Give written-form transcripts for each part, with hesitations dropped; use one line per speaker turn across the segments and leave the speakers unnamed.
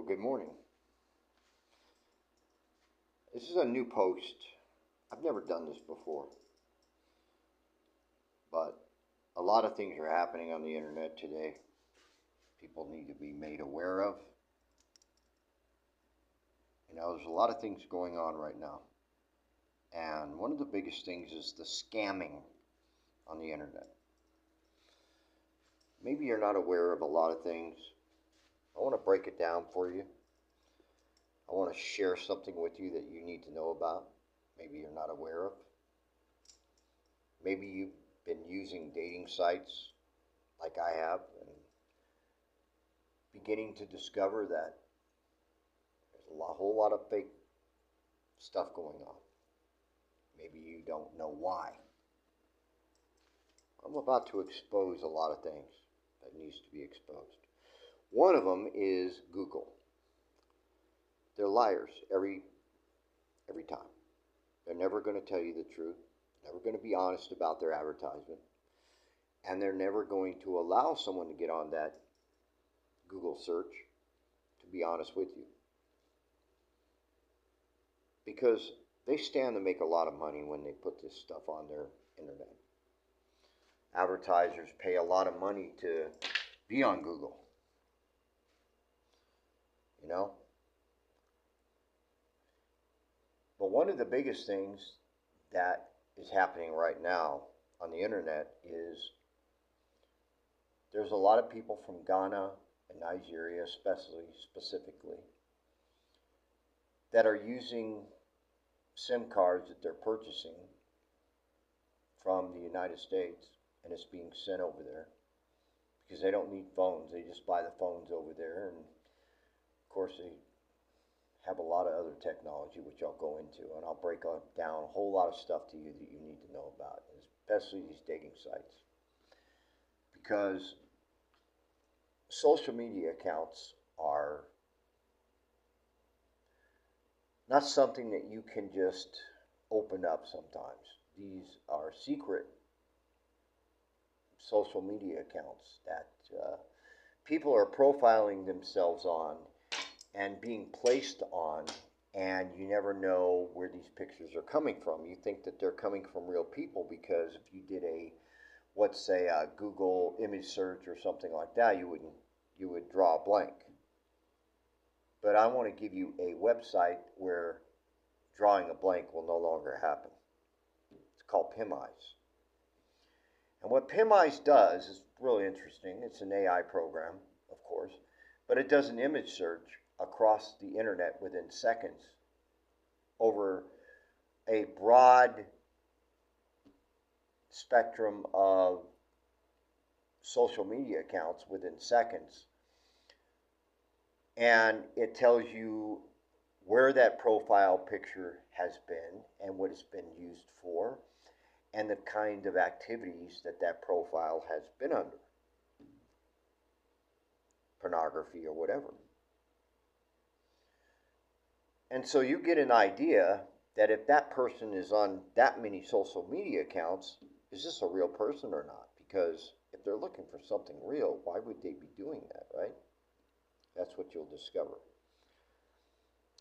Well, good morning. This is a new post. I've never done this before, but a lot of things are happening on the internet today. People need to be made aware of. There's a lot of things going on right now. And one of the biggest things is the scamming on the internet. Maybe you're not aware of a lot of things. I want to break it down for you. I want to share something with you that you need to know about. Maybe you're not aware of. Maybe you've been using dating sites like I have and beginning to discover that there's a whole lot of fake stuff going on. Maybe you don't know why. I'm about to expose a lot of things that needs to be exposed. One of them is Google. They're liars every time. They're never going to tell you the truth. Never going to be honest about their advertisement. And they're never going to allow someone to get on that Google search to be honest with you. Because they stand to make a lot of money when they put this stuff on their internet. Advertisers pay a lot of money to be on Google. But one of the biggest things that is happening right now on the internet is there's a lot of people from Ghana and Nigeria, specifically, that are using SIM cards that they're purchasing from the United States, and it's being sent over there because they don't need phones. They just buy the phones over there, and of course they have a lot of other technology, which I'll go into, and I'll break down a whole lot of stuff to you that you need to know about, especially these dating sites. Because social media accounts are not something that you can just open up sometimes. These are secret social media accounts that people are profiling themselves on and being placed on, and you never know where these pictures are coming from. You think that they're coming from real people because if you did a Google image search or something like that, you would draw a blank. But I want to give you a website where drawing a blank will no longer happen. It's called PimEyes. And what PimEyes does is really interesting. It's an AI program, of course, but it does an image search across the internet within seconds over a broad spectrum of social media accounts within seconds. And it tells you where that profile picture has been and what it's been used for and the kind of activities that profile has been under. Pornography or whatever. And so you get an idea that if that person is on that many social media accounts, is this a real person or not? Because if they're looking for something real, why would they be doing that, right? That's what you'll discover.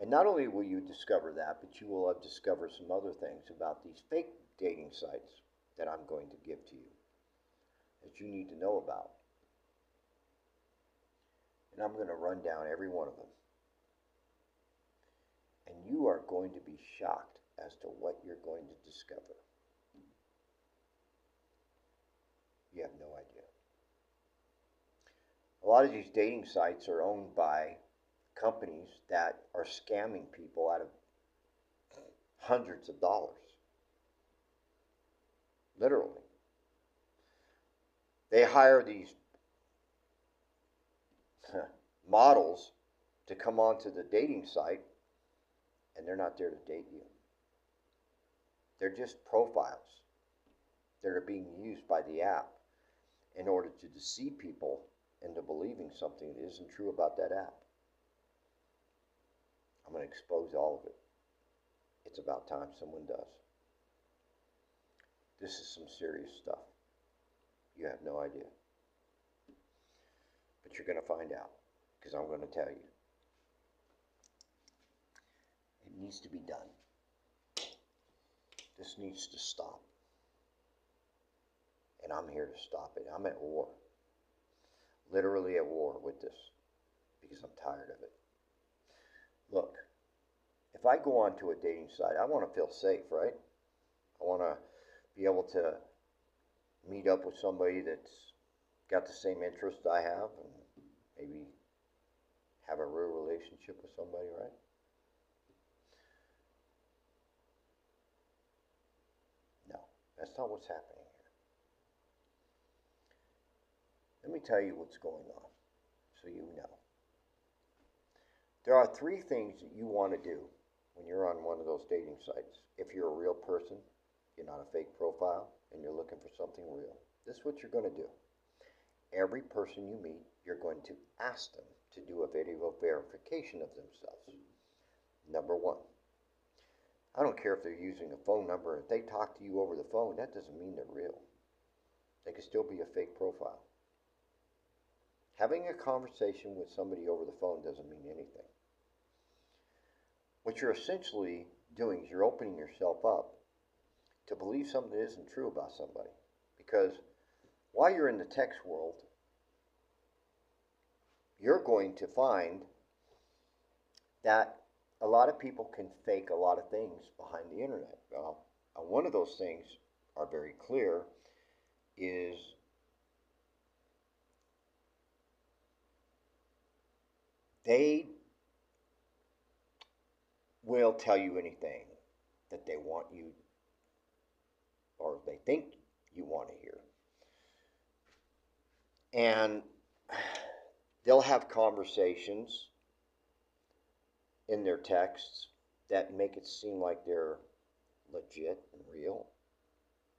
And not only will you discover that, but you will have discovered some other things about these fake dating sites that I'm going to give to you that you need to know about. And I'm going to run down every one of them. And you are going to be shocked as to what you're going to discover. You have no idea. A lot of these dating sites are owned by companies that are scamming people out of hundreds of dollars. Literally. They hire these models to come onto the dating site, and they're not there to date you. They're just profiles that are being used by the app in order to deceive people into believing something that isn't true about that app. I'm going to expose all of it. It's about time someone does. This is some serious stuff. You have no idea. But you're going to find out, because I'm going to tell you. needs to be done. This needs to stop. And I'm here to stop it. I'm at war. Literally at war with this. Because I'm tired of it. Look, if I go onto a dating site, I want to feel safe, right? I want to be able to meet up with somebody that's got the same interests I have and maybe have a real relationship with somebody, right? No, that's not what's happening here. Let me tell you what's going on so you know. There are three things that you want to do when you're on one of those dating sites. If you're a real person, you're not a fake profile, and you're looking for something real. This is what you're going to do. Every person you meet, you're going to ask them to do a video verification of themselves. Number one. I don't care if they're using a phone number. If they talk to you over the phone, that doesn't mean they're real. They could still be a fake profile. Having a conversation with somebody over the phone doesn't mean anything. What you're essentially doing is you're opening yourself up to believe something that isn't true about somebody. Because while you're in the text world, you're going to find that a lot of people can fake a lot of things behind the internet. One of those things are very clear is they will tell you anything that they want you or they think you want to hear. And they'll have conversations in their texts that make it seem like they're legit and real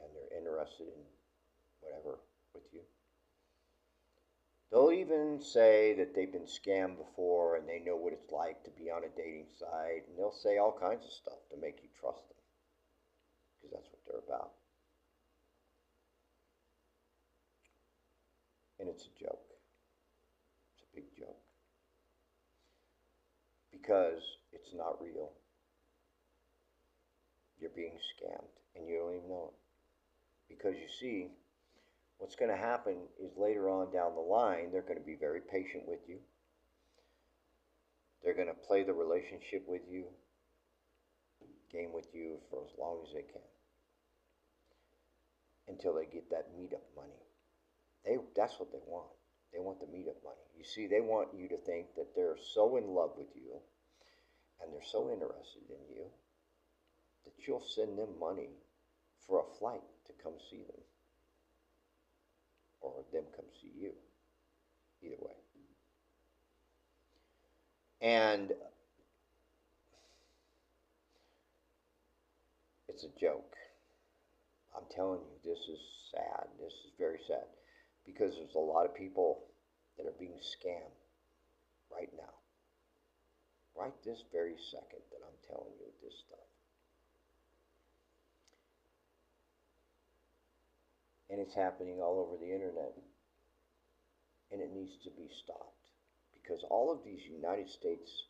and they're interested in whatever with you. They'll even say that they've been scammed before and they know what it's like to be on a dating site, and they'll say all kinds of stuff to make you trust them because that's what they're about. And it's a joke. It's a big joke. Because it's not real. You're being scammed and you don't even know it. Because you see, what's going to happen is later on down the line, they're going to be very patient with you. They're going to play the relationship with you, game with you for as long as they can. Until they get that meetup money. That's what they want. They want the meetup money. You see, they want you to think that they're so in love with you and they're so interested in you that you'll send them money for a flight to come see them. Or them come see you. Either way. And it's a joke. I'm telling you, this is sad. This is very sad. Because there's a lot of people that are being scammed right now. Right this very second that I'm telling you this stuff. And it's happening all over the internet. And it needs to be stopped. Because all of these United States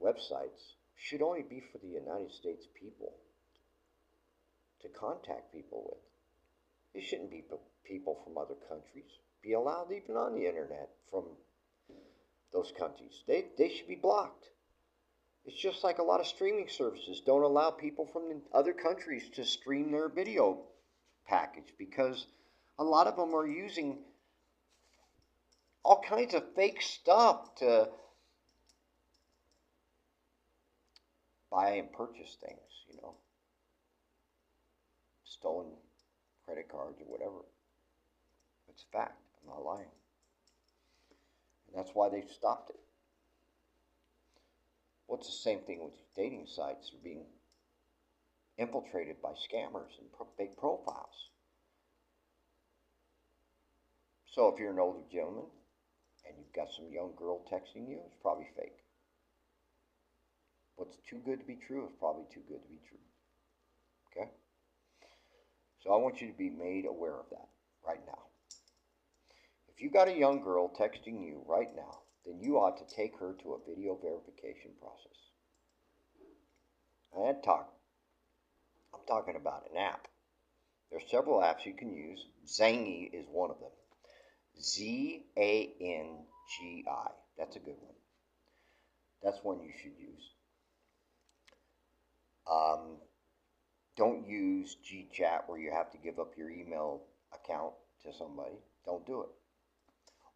websites should only be for the United States people to contact people with. It shouldn't be people from other countries be allowed even on the internet from those countries. They should be blocked. It's just like a lot of streaming services don't allow people from other countries to stream their video package because a lot of them are using all kinds of fake stuff to buy and purchase things, you know. Stolen credit cards or whatever. It's a fact. I'm not lying. And that's why they've stopped it. Well, it's the same thing with dating sites. They're being infiltrated by scammers and fake profiles. So if you're an older gentleman and you've got some young girl texting you, it's probably fake. What's too good to be true is probably too good to be true. Okay? So I want you to be made aware of that right now. If you got a young girl texting you right now, then you ought to take her to a video verification process. I'm talking about an app. There are several apps you can use. Zangi is one of them. Zangi. That's a good one. That's one you should use. Um, don't use GChat where you have to give up your email account to somebody. Don't do it.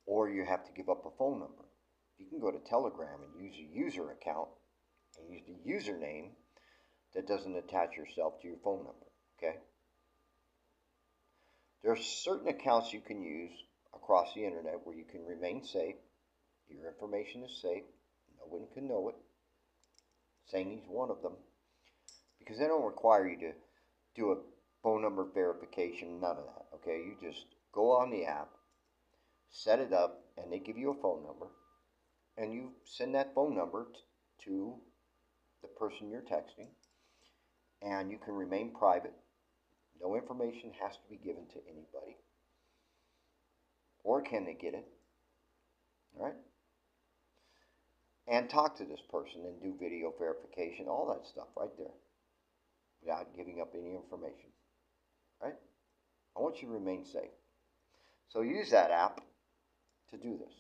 Or you have to give up a phone number. You can go to Telegram and use a user account and use the username that doesn't attach yourself to your phone number. Okay? There are certain accounts you can use across the internet where you can remain safe. Your information is safe. No one can know it. Zangi's one of them. Because they don't require you to do a phone number verification, none of that. Okay? You just go on the app, set it up, and they give you a phone number. And you send that phone number to the person you're texting. And you can remain private. No information has to be given to anybody. Or can they get it? All right? And talk to this person and do video verification, all that stuff right there, without giving up any information. Right? I want you to remain safe. So use that app to do this.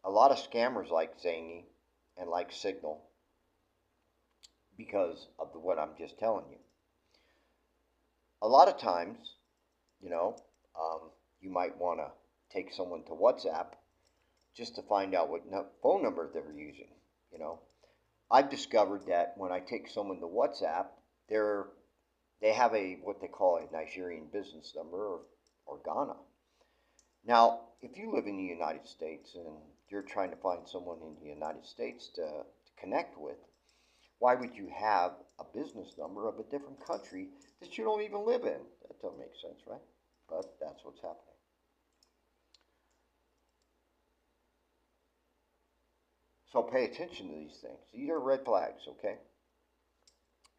A lot of scammers like Zangi and like Signal because of what I'm just telling you. A lot of times, you know, you might want to take someone to WhatsApp just to find out what phone number they're using. You know, I've discovered that when I take someone to WhatsApp, they have what they call a Nigerian business number or Ghana. Now, if you live in the United States and you're trying to find someone in the United States to connect with, why would you have a business number of a different country that you don't even live in? That doesn't make sense, right? But that's what's happening. So pay attention to these things. These are red flags, okay?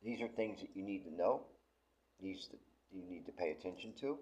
These are things that you need to know. These that you need to pay attention to.